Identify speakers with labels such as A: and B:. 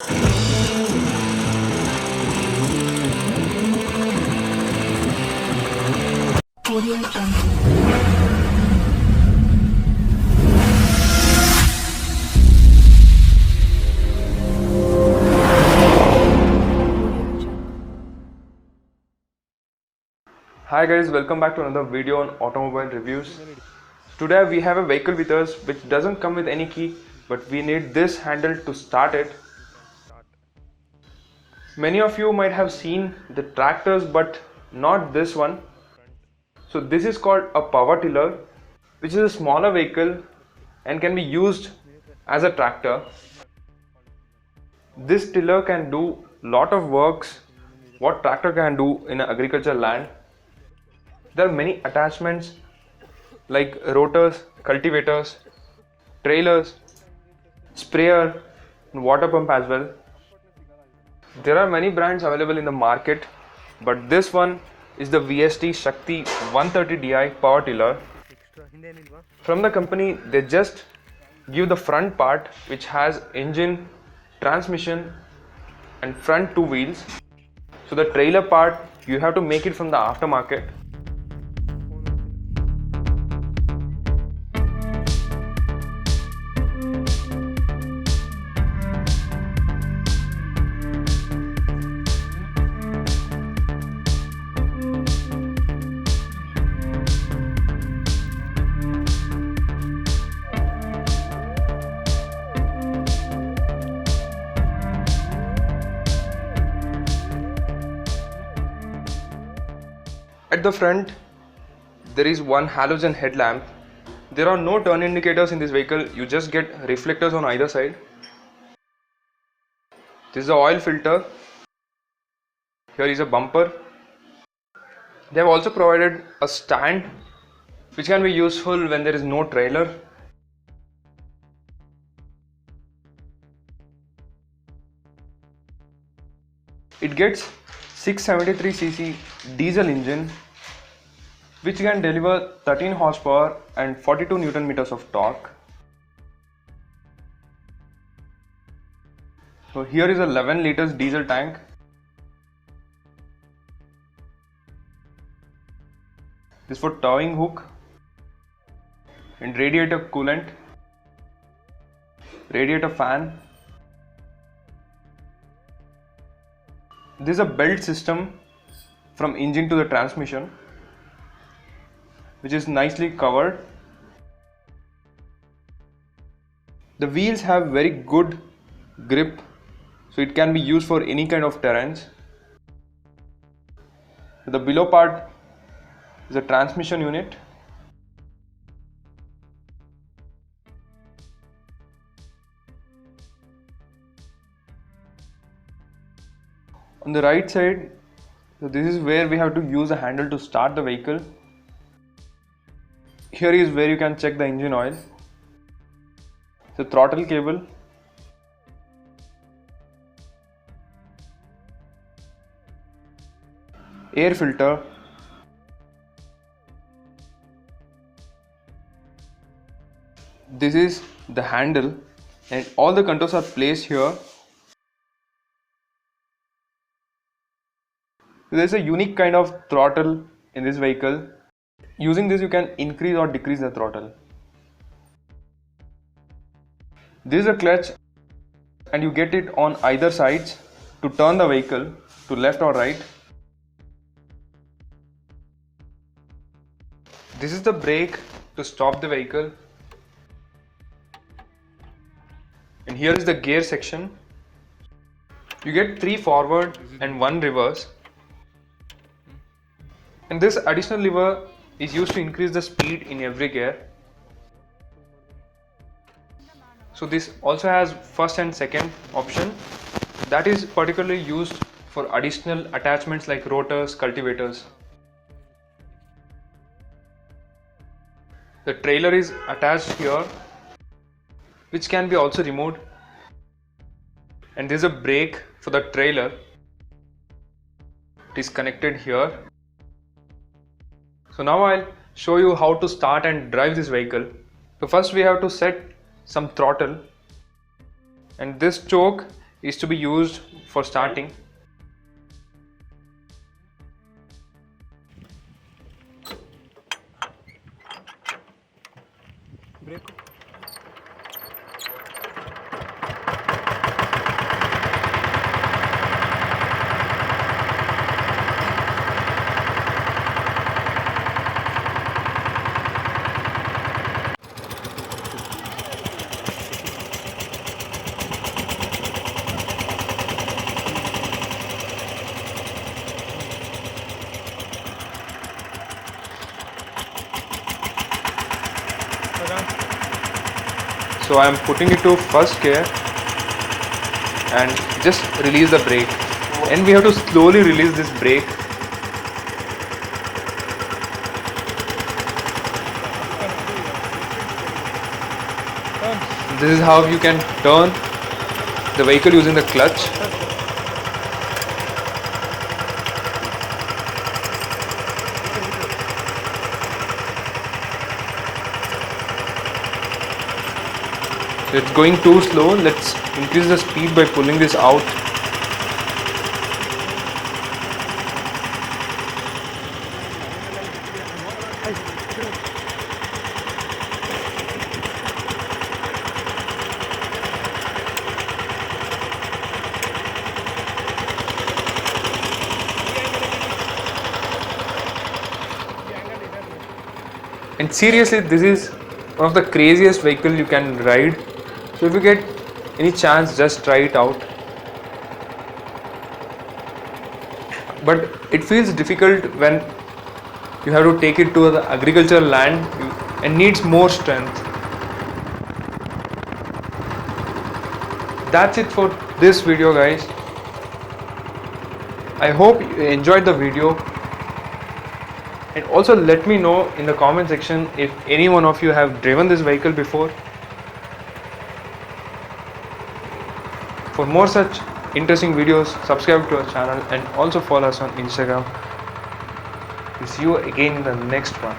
A: Audio Jungle.
B: Hi guys, welcome back to another video on automobile reviews. Today we have a vehicle with us which doesn't come with any key, but we need this handle to start it. Many of you might have seen the tractors, but not this one. So this is called a power tiller, which is a smaller vehicle and can be used as a tractor. This tiller can do lot of works what tractor can do in an agricultural land. There are many attachments like rotors, cultivators, trailers, sprayer, and water pump as well. There are many brands available in the market, but this one is the VST Shakti 130Di power tiller. From the company, they just give the front part, which has engine, transmission and front two wheels. So the trailer part you have to make it from the aftermarket. At the front, there is one halogen headlamp. There are no turn indicators in this vehicle, you just get reflectors on either side. This is the oil filter. Here is a bumper. They have also provided a stand which can be useful when there is no trailer. It gets 673cc diesel engine which can deliver 13 horsepower and 42 Newton meters of torque. So here is a 11 liters diesel tank. This for towing hook and radiator coolant, radiator fan. This is a belt system from engine to the transmission, which is nicely covered. The wheels have very good grip, so it can be used for any kind of terrains. The below part is a transmission unit. On the right side, so this is where we have to use a handle to start the vehicle. Here is where you can check the engine oil. The throttle cable. Air filter. This is the handle and all the controls are placed here. There is a unique kind of throttle in this vehicle. Using this you can increase or decrease the throttle. This is a clutch and you get it on either sides to turn the vehicle to left or right. This is the brake to stop the vehicle. And here is the gear section. You get 3 forward and 1 reverse. And this additional lever is used to increase the speed in every gear. So this also has first and second option. That is particularly used for additional attachments like rotors, cultivators. The trailer is attached here, which can be also removed. And there is a brake for the trailer. It is connected here. So now I'll show you how to start and drive this vehicle. So first we have to set some throttle, and this choke is to be used for starting. So I am putting it to first gear and just release the brake, and we have to slowly release this brake. This is how you can turn the vehicle using the clutch. So it's going too slow. Let's increase the speed by pulling this out. And seriously, this is one of the craziest vehicle you can ride. So if you get any chance, just try it out. But it feels difficult when you have to take it to the agricultural land and needs more strength. That's it for this video, guys. I hope you enjoyed the video. And also let me know in the comment section if any one of you have driven this vehicle before. For more such interesting videos, subscribe to our channel and also follow us on Instagram. We'll see you again in the next one.